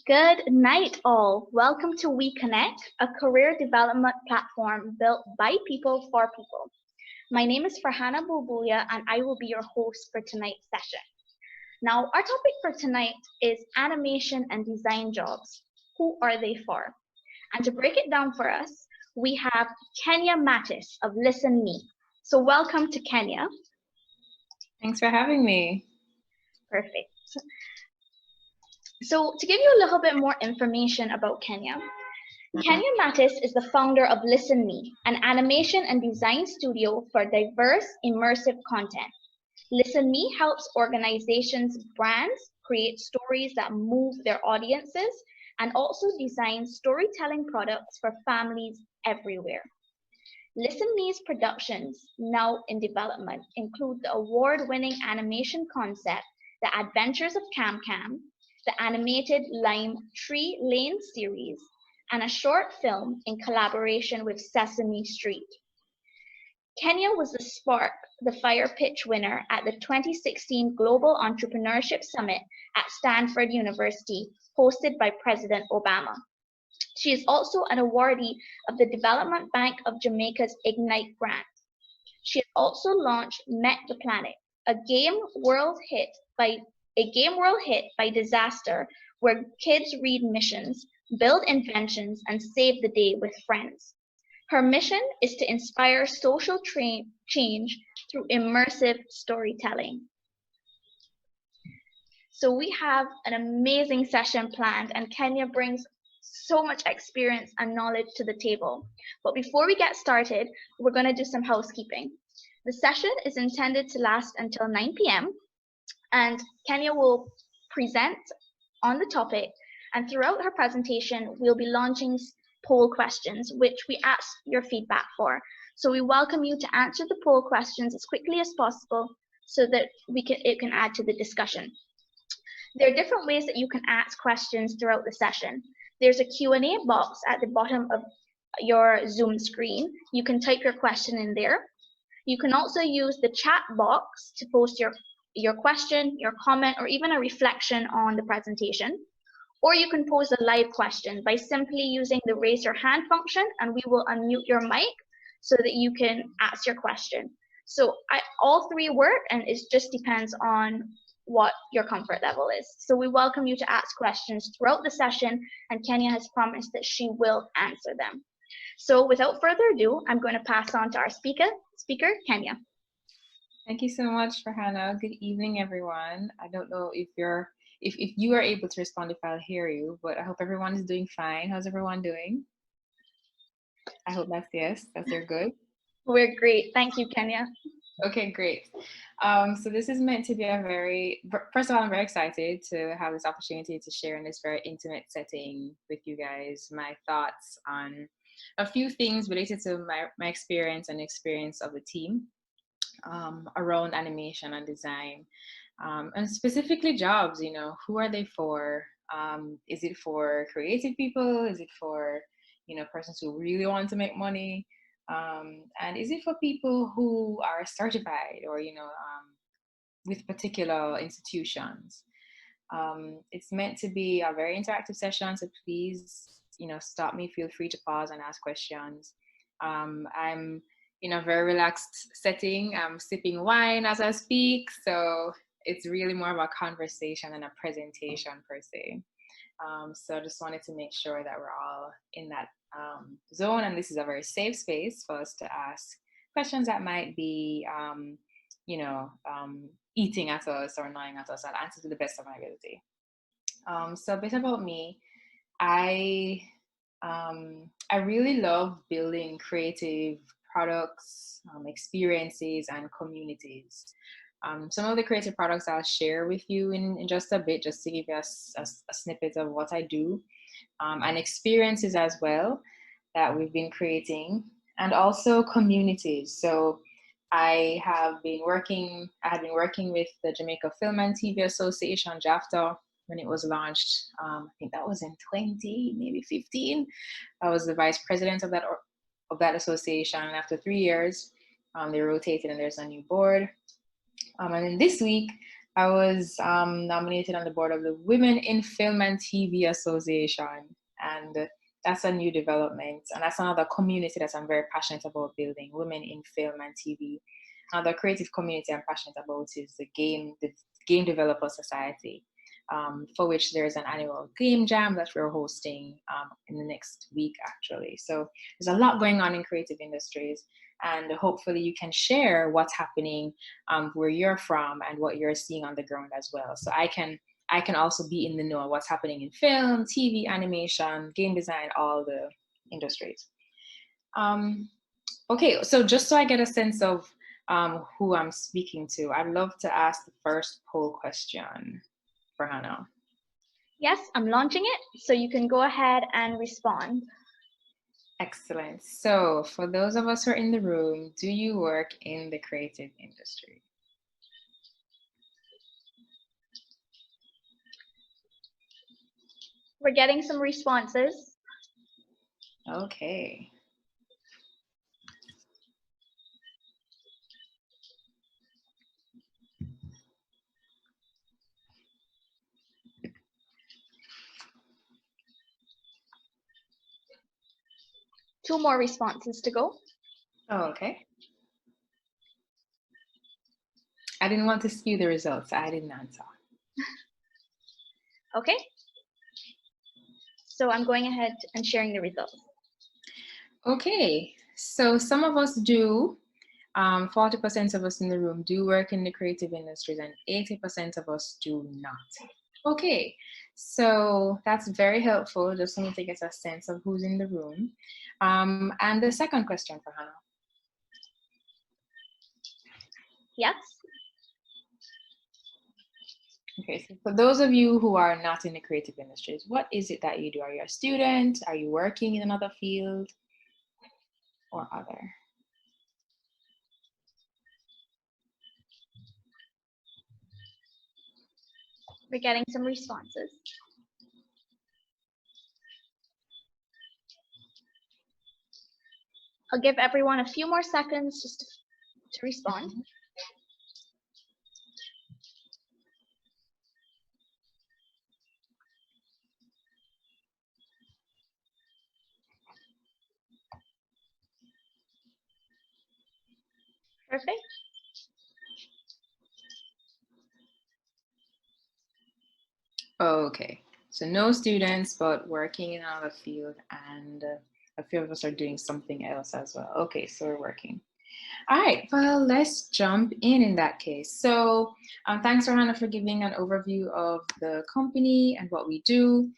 Good night, all. Welcome to We Connect, a career development platform built by people for people. My name is Farhana Bulbulia, and I will be your host for tonight's session. Now, our topic for tonight is animation and design jobs. Who are they for? And to break it down for us, we have Kenia Mattis of ListenMi. So welcome to Kenia. Thanks for having me. Perfect. So to give you a little bit more information about Kenia, Kenia Mattis is the founder of ListenMi, an animation and design studio for diverse, immersive content. ListenMi helps organizations, brands create stories that move their audiences and also design storytelling products for families everywhere. ListenMi's productions, now in development, include the award-winning animation concept, The Adventures of Cam Cam, the animated Lime Tree Lane series, and a short film in collaboration with Sesame Street. Kenia was the Spark, the Fire Pitch winner at the 2016 Global Entrepreneurship Summit at Stanford University, hosted by President Obama. She is also an awardee of the Development Bank of Jamaica's Ignite grant. She has also launched Met the Planet, a game world hit by Disaster, where kids read missions, build inventions, and save the day with friends. Her mission is to inspire social change through immersive storytelling. So we have an amazing session planned, and Kenia brings so much experience and knowledge to the table. But before we get started, we're going to do some housekeeping. The session is intended to last until 9 p.m. and Kenia will present on the topic, and throughout her presentation, we'll be launching poll questions, which we ask your feedback for. So we welcome you to answer the poll questions as quickly as possible so that it can add to the discussion. There are different ways that you can ask questions throughout the session. There's a Q&A box at the bottom of your Zoom screen. You can type your question in there. You can also use the chat box to post your question, your comment, or even a reflection on the presentation. Or you can pose a live question by simply using the raise your hand function, and we will unmute your mic so that you can ask your question. So all three work, and it just depends on what your comfort level is. So we welcome you to ask questions throughout the session, and Kenia has promised that she will answer them. So without further ado, I'm going to pass on to our speaker, Kenia. Thank you so much, Farhana. Good evening, everyone. I don't know if you are able to respond if I'll hear you, but I hope everyone is doing fine. How's everyone doing? I hope that's yes, that you're good. We're great. Thank you, Kenia. Okay, great. So this is meant to be first of all, I'm very excited to have this opportunity to share in this very intimate setting with you guys my thoughts on a few things related to my experience and experience of the team around animation and design. And specifically jobs, who are they for? Is it for creative people? Is it for, persons who really want to make money? And is it for people who are certified or, with particular institutions? It's meant to be a very interactive session, so please, stop me, feel free to pause and ask questions. I'm in a very relaxed setting. I'm sipping wine as I speak, so it's really more of a conversation than a presentation per se. So I just wanted to make sure that we're all in that zone, and this is a very safe space for us to ask questions that might be, eating at us or gnawing at us. I'll answer to the best of my ability. So a bit about me. I really love building creative products, experiences, and communities. Some of the creative products I'll share with you in just a bit, just to give you a snippet of what I do, and experiences as well that we've been creating, and also communities. So I had been working with the Jamaica Film and TV Association, JAFTA, when it was launched. I think that was in 2015. I was the vice president of that association. And after 3 years, they rotated and there's a new board. And then this week, I was nominated on the board of the Women in Film and TV Association, and that's a new development. And that's another community that I'm very passionate about building, women in film and TV. Another creative community I'm passionate about is the Game Developer Society, for which there's an annual game jam that we're hosting in the next week, actually. So there's a lot going on in creative industries, and hopefully you can share what's happening where you're from and what you're seeing on the ground as well. So I can also be in the know of what's happening in film, TV, animation, game design, all the industries. Okay, so just so I get a sense of who I'm speaking to, I'd love to ask the first poll question for Hannah. Yes, I'm launching it, so you can go ahead and respond. Excellent. So for those of us who are in the room, do you work in the creative industry? We're getting some responses. Okay. Two more responses to go. Oh, okay. I didn't want to skew the results. I didn't answer. Okay. So I'm going ahead and sharing the results. Okay. So some of us do. 40% of us in the room do work in the creative industries, and 80% of us do not. Okay, so that's very helpful, just for me to get a sense of who's in the room. And the second question for Hannah. Yes. Okay, so for those of you who are not in the creative industries, what is it that you do? Are you a student? Are you working in another field or other? We're getting some responses. I'll give everyone a few more seconds just to respond. Perfect. Okay, so no students, but working in another field, and a few of us are doing something else as well. Okay, so we're working. All right, well, let's jump in that case. So thanks, Hannah, for giving an overview of the company and what we do.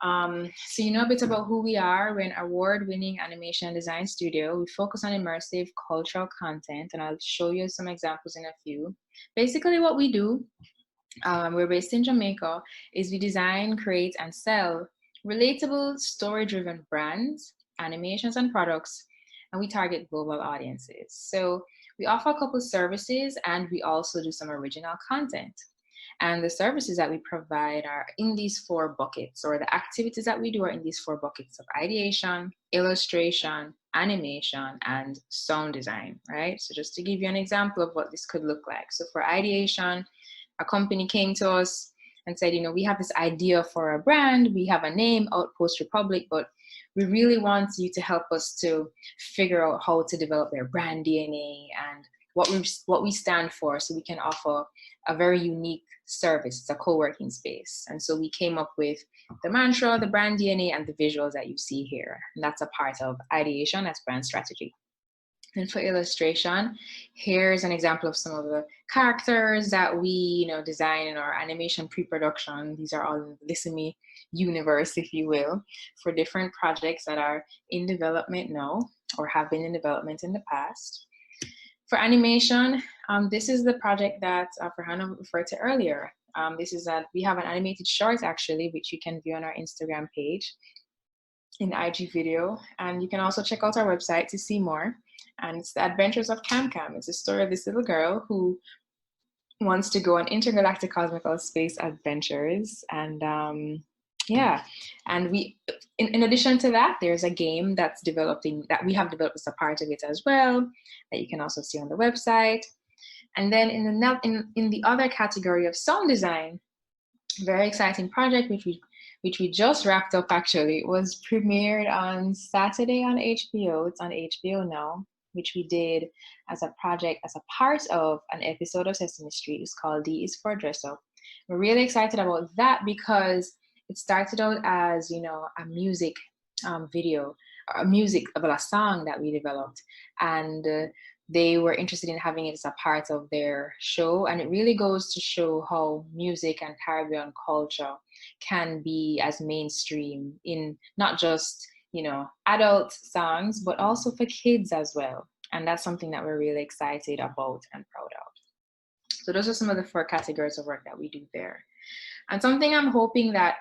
So you know a bit about who we are. We're an award-winning animation and design studio. We focus on immersive cultural content, and I'll show you some examples in a few. Basically what we do, we're based in Jamaica, is we design, create, and sell relatable, story-driven brands, animations, and products, and we target global audiences. So we offer a couple of services, and we also do some original content. And the services that we provide are in these four buckets, or the activities that we do are in these four buckets of ideation, illustration, animation, and sound design, right? So just to give you an example of what this could look like. So for ideation, a company came to us and said, you know, we have this idea for a brand, we have a name, Outpost Republic, but we really want you to help us to figure out how to develop their brand DNA and what we stand for, so we can offer a very unique service. It's a co-working space. And so we came up with the mantra, the brand DNA, and the visuals that you see here. And that's a part of ideation, that's brand strategy. And for illustration, here's an example of some of the characters that we design in our animation pre-production. These are all in the ListenMi universe, if you will, for different projects that are in development now or have been in development in the past. For animation, this is the project that Farhana referred to earlier. We have an animated short, actually, which you can view on our Instagram page in the IG video. And you can also check out our website to see more. And it's the Adventures of Cam Cam. It's a story of this little girl who wants to go on intergalactic cosmical space adventures. And yeah, and in addition to that, there's a game that's developing that we have developed as a part of it as well, that you can also see on the website. And then in the other category of sound design, very exciting project which we just wrapped up actually. It was premiered on Saturday on HBO. It's on HBO now, which we did as a project, as a part of an episode of Sesame Street. It's called D is for Dress Up. We're really excited about that because it started out as, you know, a music video, a song that we developed. And they were interested in having it as a part of their show. And it really goes to show how music and Caribbean culture can be as mainstream in not just, you know, adult songs, but also for kids as well. And that's something that we're really excited about and proud of. So those are some of the 4 categories of work that we do there. And something I'm hoping that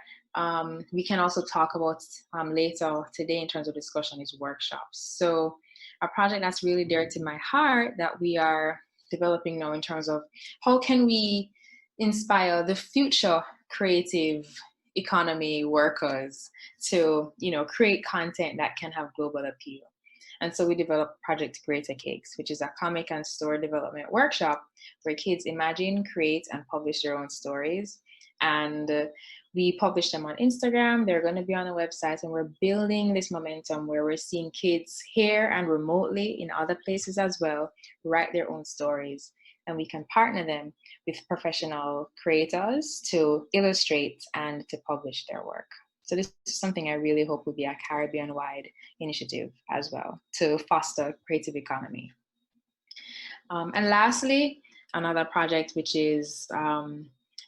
we can also talk about later today in terms of discussion is workshops. So a project that's really dear to my heart that we are developing now in terms of how can we inspire the future creative economy workers to, you know, create content that can have global appeal. And so we developed Project Greater Cakes, which is a comic and story development workshop where kids imagine, create, and publish their own stories. And we publish them on Instagram. They're going to be on the website, and we're building this momentum where we're seeing kids here and remotely in other places as well write their own stories. And we can partner them with professional creators to illustrate and to publish their work. So this is something I really hope will be a Caribbean-wide initiative as well to foster creative economy. And lastly, another project which is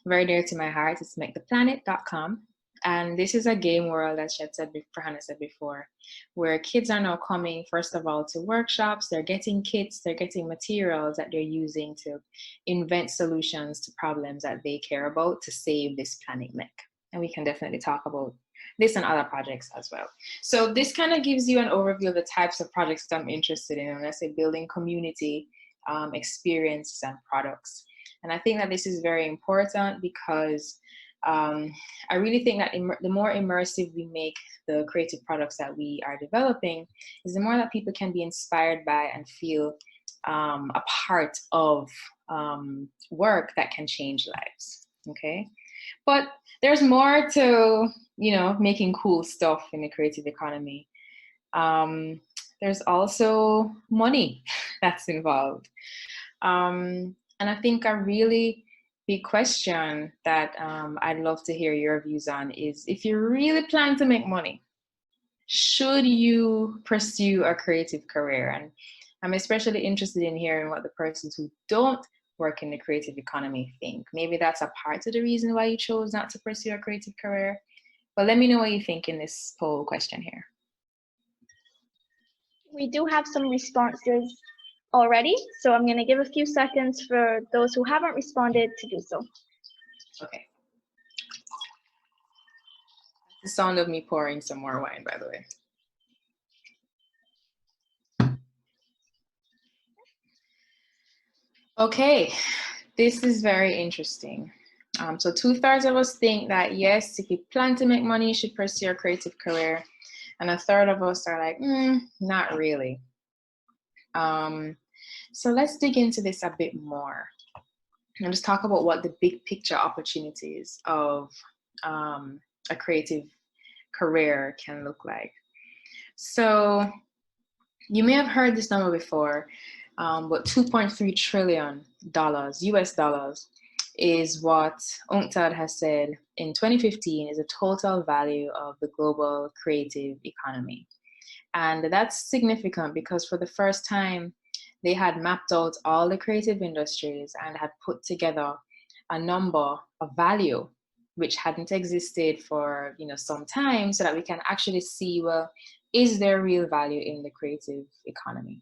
very dear to my heart is maketheplanet.com. And this is a game world, as Hannah said before, where kids are now coming, first of all, to workshops. They're getting kits, they're getting materials that they're using to invent solutions to problems that they care about to save this planet Mech. And we can definitely talk about this and other projects as well. So this kind of gives you an overview of the types of projects that I'm interested in. When I say building community, experiences and products. And I think that this is very important because I really think that the more immersive we make the creative products that we are developing, is the more that people can be inspired by and feel a part of work that can change lives. Okay, but there's more to, you know, making cool stuff in the creative economy. There's also money that's involved. And I think a really big question that I'd love to hear your views on is, if you really plan to make money, should you pursue a creative career? And I'm especially interested in hearing what the persons who don't work in the creative economy think. Maybe that's a part of the reason why you chose not to pursue a creative career. But let me know what you think in this poll question here. We do have some responses already, so I'm going to give a few seconds for those who haven't responded to do so. Okay. The sound of me pouring some more wine, by the way. Okay, this is very interesting. So 2/3 of us think that yes, if you plan to make money, you should pursue a creative career. And 1/3 of us are like, not really. So let's dig into this a bit more and just talk about what the big picture opportunities of a creative career can look like. So you may have heard this number before, but $2.3 trillion US dollars is what UNCTAD has said in 2015 is the total value of the global creative economy. And that's significant because for the first time, they had mapped out all the creative industries and had put together a number, a value, which hadn't existed for, you know, some time, so that we can actually see, well, is there real value in the creative economy?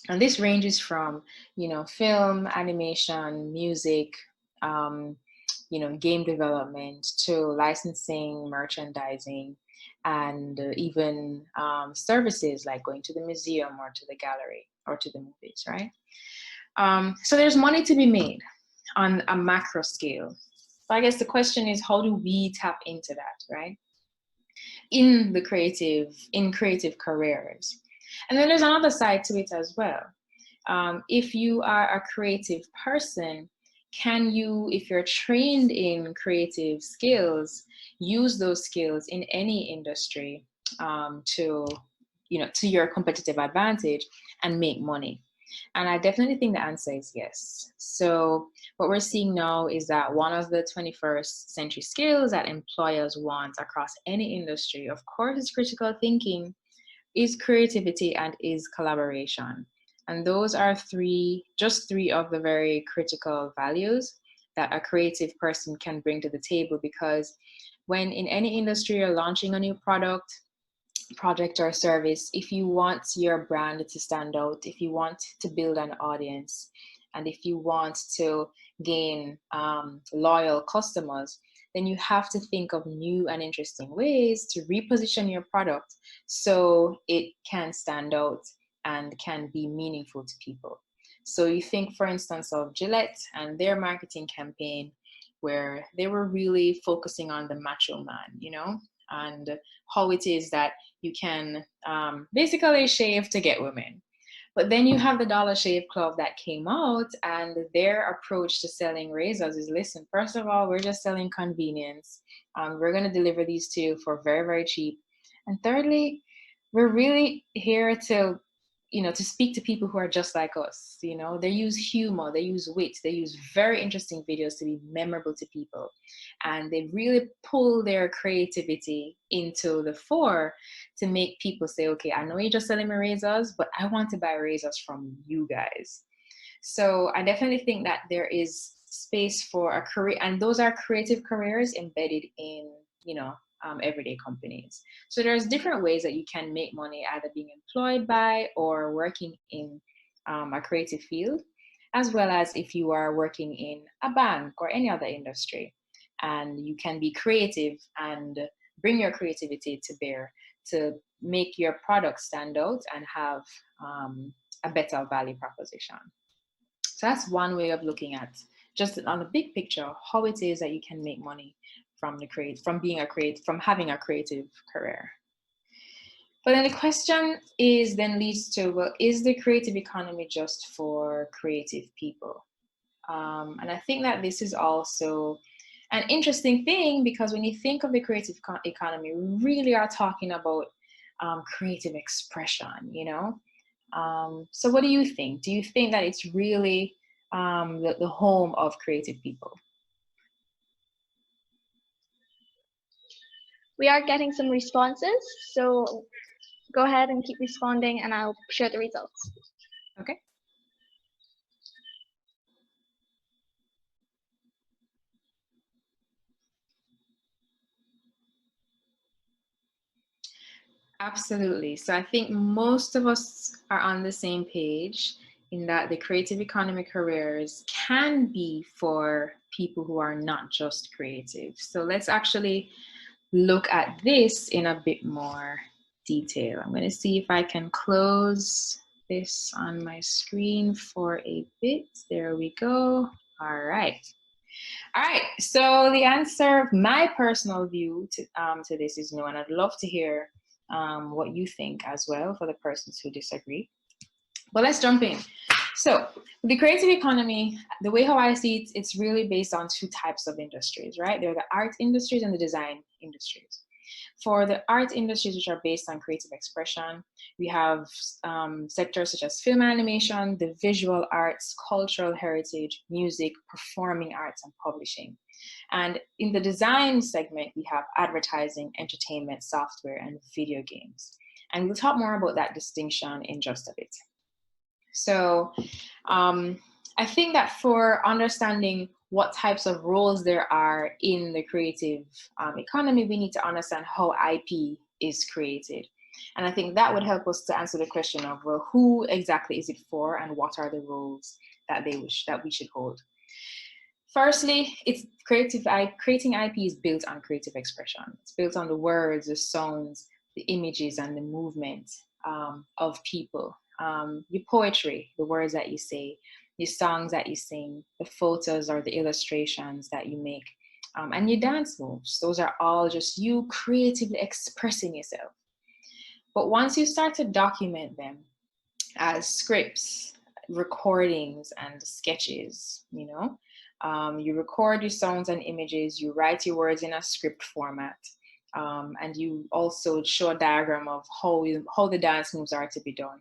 And this ranges from, you know, film, animation, music, you know, game development, to licensing, merchandising, and even services like going to the museum or to the gallery or to the movies, right? So there's money to be made on a macro scale. So I guess the question is, how do we tap into that, right? In creative careers. And then there's another side to it as well. If you are a creative person, can you, if you're trained in creative skills, use those skills in any industry to, to your competitive advantage and make money? And I definitely think the answer is yes. So what we're seeing now is that one of the 21st century skills that employers want across any industry, of course, is critical thinking, is creativity, and is collaboration. And those are just three of the very critical values that a creative person can bring to the table, because when in any industry you're launching a new project or service, if you want your brand to stand out, if you want to build an audience, and if you want to gain loyal customers, then you have to think of new and interesting ways to reposition your product so it can stand out and can be meaningful to people. So you think, for instance, of Gillette and their marketing campaign, where they were really focusing on the macho man, and how it is that you can basically shave to get women. But then you have the Dollar Shave Club that came out, and their approach to selling razors is, listen, first of all, we're just selling convenience. We're going to deliver these to you for very, very cheap. And thirdly, we're really here to, to speak to people who are just like us. They use humor, they use wit, they use very interesting videos to be memorable to people. And they really pull their creativity into the fore to make people say, okay, I know you're just selling me razors, but I want to buy razors from you guys. So I definitely think that there is space for a career, and those are creative careers embedded in, everyday companies. So there's different ways that you can make money, either being employed by or working in a creative field, as well as if you are working in a bank or any other industry. And you can be creative and bring your creativity to bear to make your product stand out and have a better value proposition. So that's one way of looking at, just on the big picture, how it is that you can make money from having a creative career. But then the question leads to, well, is the creative economy just for creative people? And I think that this is also an interesting thing, because when you think of the creative economy, we really are talking about creative expression, So what do you think? Do you think that it's really the home of creative people? We are getting some responses, so go ahead and keep responding and I'll share the results. Okay. Absolutely. So I think most of us are on the same page in that the creative economy careers can be for people who are not just creative. So let's actually look at this in a bit more detail. I'm going to see if I can close this on my screen for a bit. There we go. All right. So the answer, my personal view to this is no, and I'd love to hear what you think as well for the persons who disagree. But let's jump in. So the creative economy, the way how I see it, it's really based on two types of industries, right? There are the art industries and the design industries. For the art industries, which are based on creative expression, we have sectors such as film animation, the visual arts, cultural heritage, music, performing arts, and publishing. And in the design segment, we have advertising, entertainment, software, and video games. And we'll talk more about that distinction in just a bit. So I think that for understanding what types of roles there are in the creative economy, we need to understand how IP is created. And I think that would help us to answer the question of, well, who exactly is it for and what are the roles that we should hold? Firstly, creating IP is built on creative expression. It's built on the words, the sounds, the images, and the movement of people. Your poetry, the words that you say, your songs that you sing, the photos or the illustrations that you make, and your dance moves. Those are all just you creatively expressing yourself. But once you start to document them as scripts, recordings and sketches, you know. You record your sounds and images, you write your words in a script format, and you also show a diagram of how the dance moves are to be done.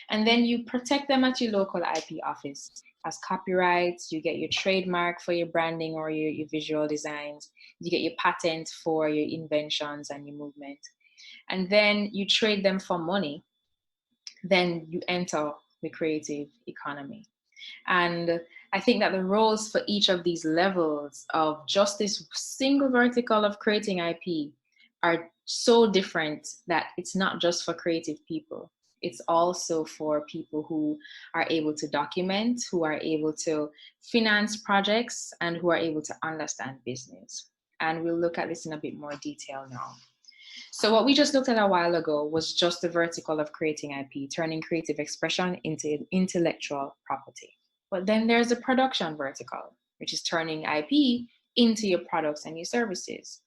And then you protect them at your local IP office as copyrights. You get your trademark for your branding or your visual designs. You get your patent for your inventions and your movement. And then you trade them for money. Then you enter the creative economy. And I think that the roles for each of these levels of just this single vertical of creating IP are so different that it's not just for creative people. It's also for people who are able to document, who are able to finance projects, and who are able to understand business. And we'll look at this in a bit more detail now. So what we just looked at a while ago was just the vertical of creating IP, turning creative expression into intellectual property. But then there's the production vertical, which is turning IP into your products and your services.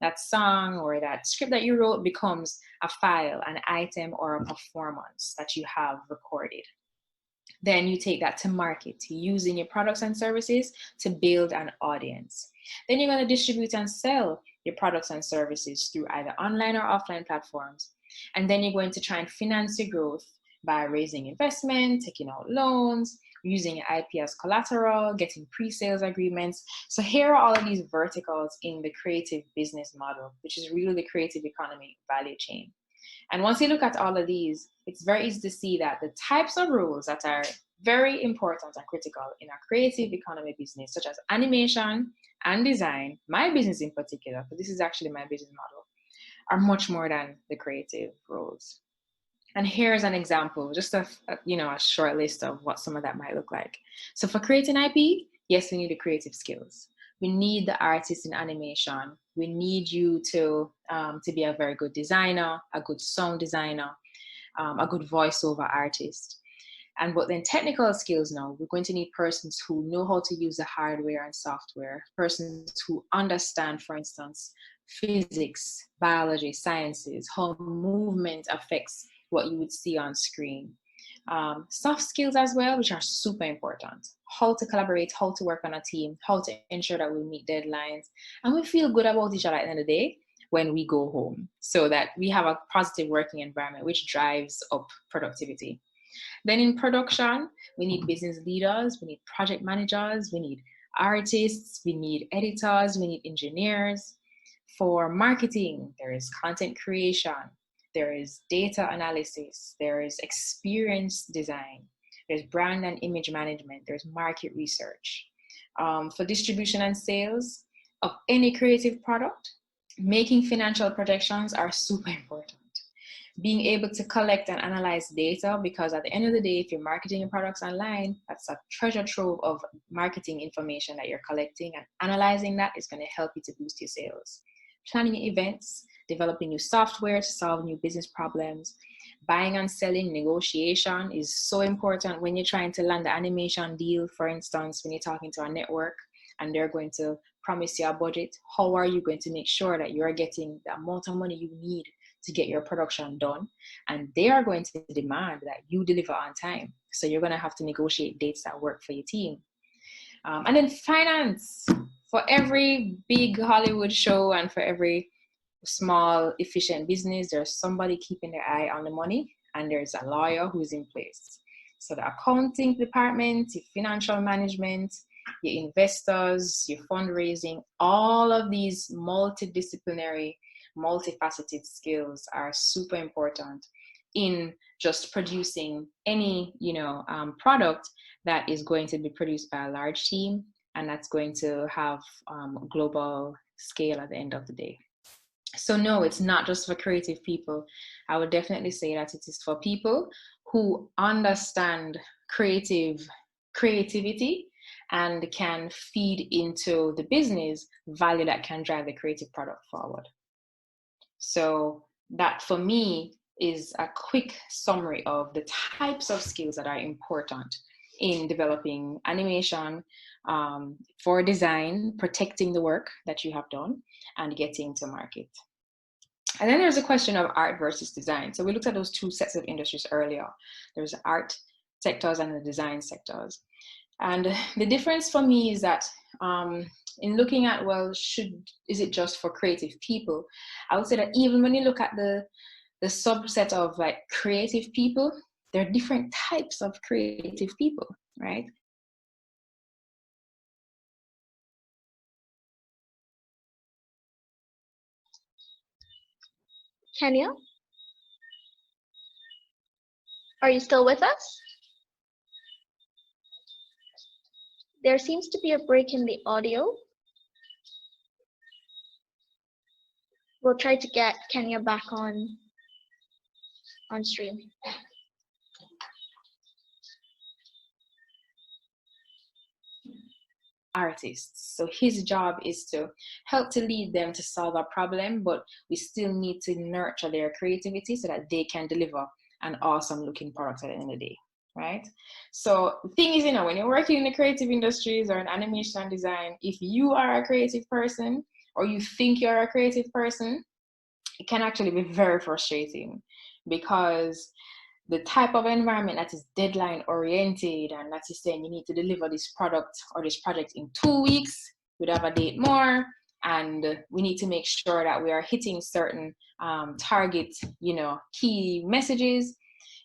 That song or that script that you wrote becomes a file, an item, or a performance that you have recorded. Then you take that to market, using your products and services to build an audience. Then you're going to distribute and sell your products and services through either online or offline platforms. And then you're going to try and finance your growth by raising investment, taking out loans, using your IP as collateral, getting pre-sales agreements. So here are all of these verticals in the creative business model, which is really the creative economy value chain. And once you look at all of these, it's very easy to see that the types of roles that are very important and critical in a creative economy business, such as animation and design, my business in particular, but this is actually my business model, are much more than the creative roles. And here's an example, just a short list of what some of that might look like. So for creating IP, yes, we need the creative skills. We need the artist in animation. We need you to be a very good designer, a good sound designer, a good voiceover artist. But then technical skills now, we're going to need persons who know how to use the hardware and software, persons who understand, for instance, physics, biology, sciences, how movement affects what you would see on screen. Soft skills as well, which are super important. How to collaborate, how to work on a team, how to ensure that we meet deadlines, and we feel good about each other at the end of the day when we go home, so that we have a positive working environment, which drives up productivity. Then in production, we need business leaders, we need project managers, we need artists, we need editors, we need engineers. For marketing, there is content creation, there is data analysis, there is experience design, there's brand and image management, there's market research. For distribution and sales of any creative product, making financial projections are super important. Being able to collect and analyze data, because at the end of the day, if you're marketing your products online, that's a treasure trove of marketing information that you're collecting, and analyzing that is going to help you to boost your sales. Planning events, developing new software to solve new business problems, buying and selling, negotiation is so important when you're trying to land an animation deal. For instance, when you're talking to a network and they're going to promise you a budget, how are you going to make sure that you're getting the amount of money you need to get your production done? And they are going to demand that you deliver on time. So you're going to have to negotiate dates that work for your team. And then finance. For every big Hollywood show and for every small, efficient business, there's somebody keeping their eye on the money, and there's a lawyer who's in place. So the accounting department, your financial management, your investors, your fundraising, all of these multidisciplinary, multifaceted skills are super important in just producing any product that is going to be produced by a large team, and that's going to have global scale at the end of the day. So no, it's not just for creative people. I would definitely say that it is for people who understand creativity and can feed into the business value that can drive the creative product forward. So that for me is a quick summary of the types of skills that are important in developing animation, for design, protecting the work that you have done, and getting to market. And then there's a question of art versus design. So we looked at those two sets of industries earlier. There's art sectors and the design sectors. And the difference for me is that in looking at, well, is it just for creative people? I would say that even when you look at the subset of like creative people, there are different types of creative people, right? Kenya, are you still with us? There seems to be a break in the audio. We'll try to get Kenya back on stream. Artists. So his job is to help to lead them to solve a problem, but we still need to nurture their creativity so that they can deliver an awesome looking product at the end of the day, right? So the thing is, when you're working in the creative industries or in animation and design, if you are a creative person or you think you're a creative person, it can actually be very frustrating, because the type of environment that is deadline oriented and that is saying you need to deliver this product or this project in 2 weeks, we'd have a date more, and we need to make sure that we are hitting certain target, key messages.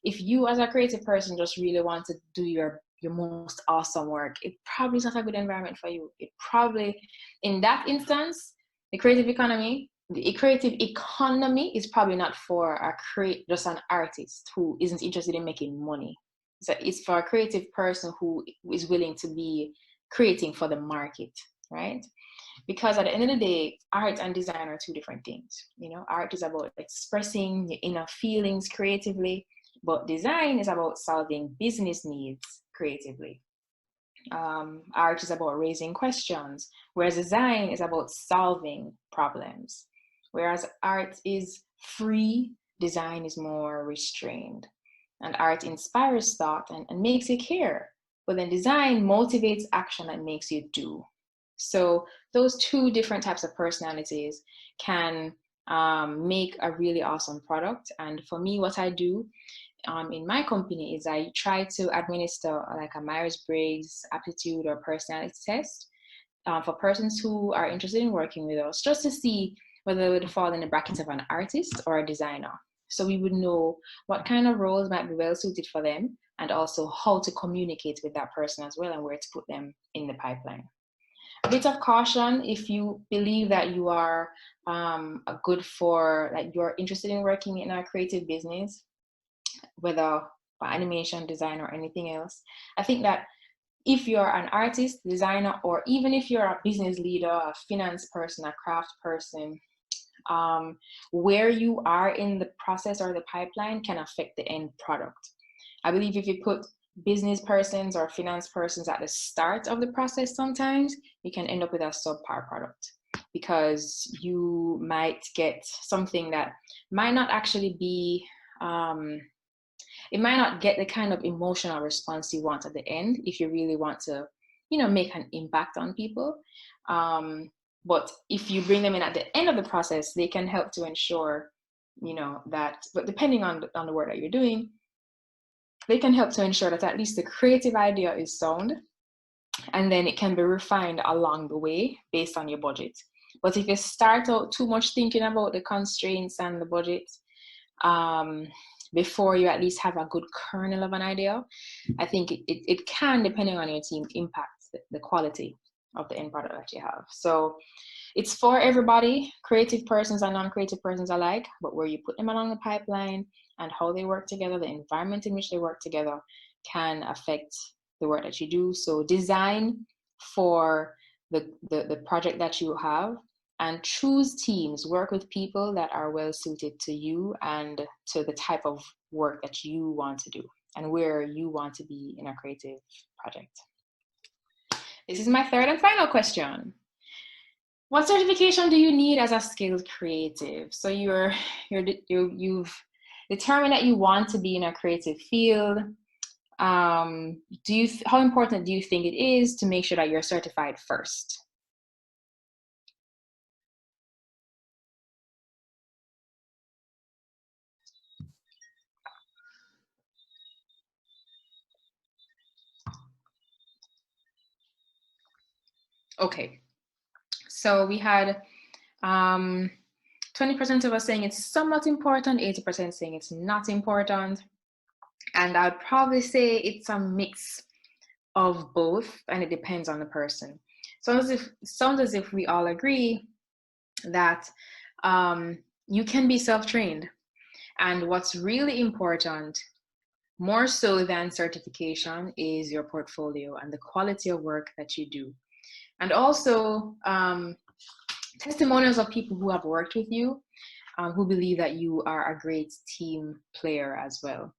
If you as a creative person just really want to do your most awesome work, it probably is not a good environment for you. It probably, in that instance, the creative economy is probably not for just an artist who isn't interested in making money. So it's for a creative person who is willing to be creating for the market, right? Because at the end of the day, art and design are two different things. Art is about expressing your inner feelings creatively, but design is about solving business needs creatively. Art is about raising questions, whereas design is about solving problems. Whereas art is free, design is more restrained. And art inspires thought and makes you care. But then design motivates action and makes you do. So those two different types of personalities can make a really awesome product. And for me, what I do in my company is I try to administer like a Myers-Briggs aptitude or personality test for persons who are interested in working with us, just to see whether they would fall in the bracket of an artist or a designer. So we would know what kind of roles might be well suited for them, and also how to communicate with that person as well, and where to put them in the pipeline. A bit of caution: if you believe that you are you're interested in working in a creative business, whether for animation, design, or anything else, I think that if you're an artist, designer, or even if you're a business leader, a finance person, a craft person, where you are in the process or the pipeline can affect the end product. I believe if you put business persons or finance persons at the start of the process, sometimes you can end up with a subpar product, because you might get something that might not actually be it might not get the kind of emotional response you want at the end if you really want to, make an impact on people. But if you bring them in at the end of the process, they can help to ensure, that, but depending on the work that you're doing, they can help to ensure that at least the creative idea is sound, and then it can be refined along the way based on your budget. But if you start out too much thinking about the constraints and the budget, before you at least have a good kernel of an idea, I think it can, depending on your team, impact the quality of the end product that you have. So it's for everybody, creative persons and non-creative persons alike, but where you put them along the pipeline and how they work together, the environment in which they work together, can affect the work that you do. So design for the project that you have, and choose teams, work with people that are well suited to you and to the type of work that you want to do and where you want to be in a creative project. This is my third and final question. What certification do you need as a skilled creative? So you've determined that you want to be in a creative field. How important do you think it is to make sure that you're certified first? Okay, so we had 20% of us saying it's somewhat important, 80% saying it's not important. And I'd probably say it's a mix of both, and it depends on the person. So sounds as if we all agree that you can be self-trained. And what's really important, more so than certification, is your portfolio and the quality of work that you do. And also testimonials of people who have worked with you, who believe that you are a great team player as well.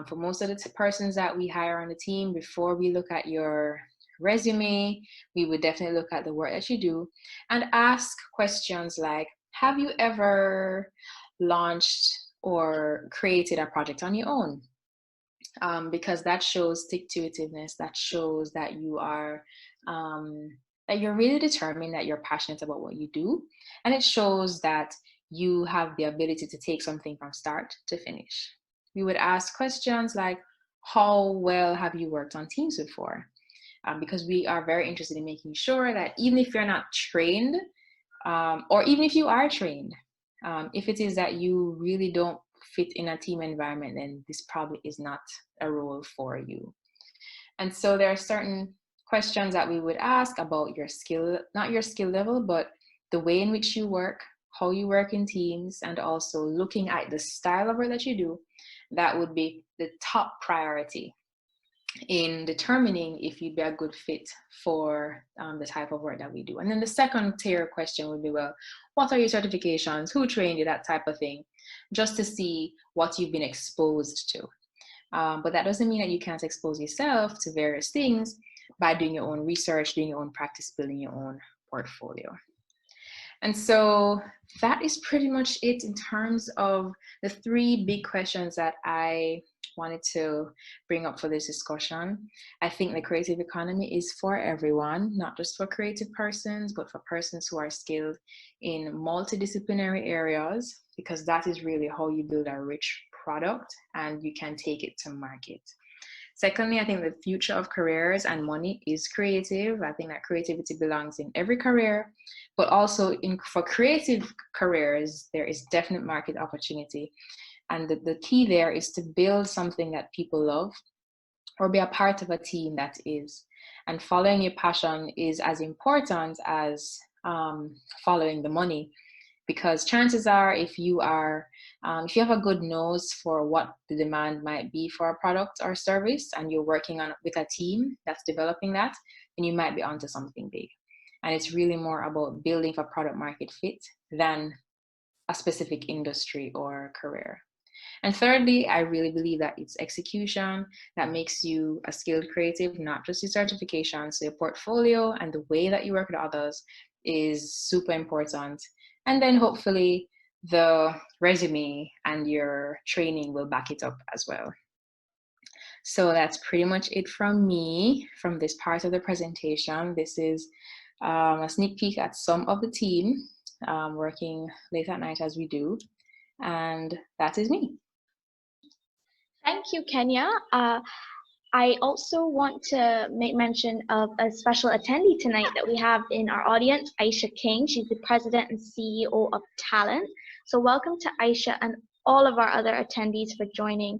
For most of the persons that we hire on the team, before we look at your resume, we would definitely look at the work that you do and ask questions like, have you ever launched or created a project on your own? Because that shows stick-to-itiveness, that shows that you are that you're really determined, that you're passionate about what you do, and it shows that you have the ability to take something from start to finish. We would ask questions like, how well have you worked on teams before? Because we are very interested in making sure that even if you're not trained, or even if you are trained, if it is that you really don't fit in a team environment, then this probably is not a role for you. And so there are certain questions that we would ask about your skill, not your skill level, but the way in which you work, how you work in teams, and also looking at the style of work that you do. That would be the top priority in determining if you'd be a good fit for the type of work that we do. And then the second tier question would be, well, what are your certifications? Who trained you? That type of thing, just to see what you've been exposed to. But that doesn't mean that you can't expose yourself to various things by doing your own research, doing your own practice, building your own portfolio. And so that is pretty much it in terms of the three big questions that I wanted to bring up for this discussion. I think the creative economy is for everyone, not just for creative persons, but for persons who are skilled in multidisciplinary areas, because that is really how you build a rich product and you can take it to market. Secondly, I think the future of careers and money is creative. I think that creativity belongs in every career, but also for creative careers, there is definite market opportunity. And the key there is to build something that people love or be a part of a team that is. And following your passion is as important as following the money, because chances are if you have a good nose for what the demand might be for a product or service and you're working on with a team that's developing that, then you might be onto something big. And it's really more about building for product market fit than a specific industry or career. And thirdly, I really believe that it's execution that makes you a skilled creative, not just your certification. So your portfolio and the way that you work with others is super important. And then hopefully the resume and your training will back it up as well. So that's pretty much it from me from this part of the presentation. This is a sneak peek at some of the team working late at night as we do. And that is me. Thank you, Kenia. I also want to make mention of a special attendee tonight that we have in our audience, Aisha King. She's the president and CEO of Talent. So welcome to Aisha and all of our other attendees for joining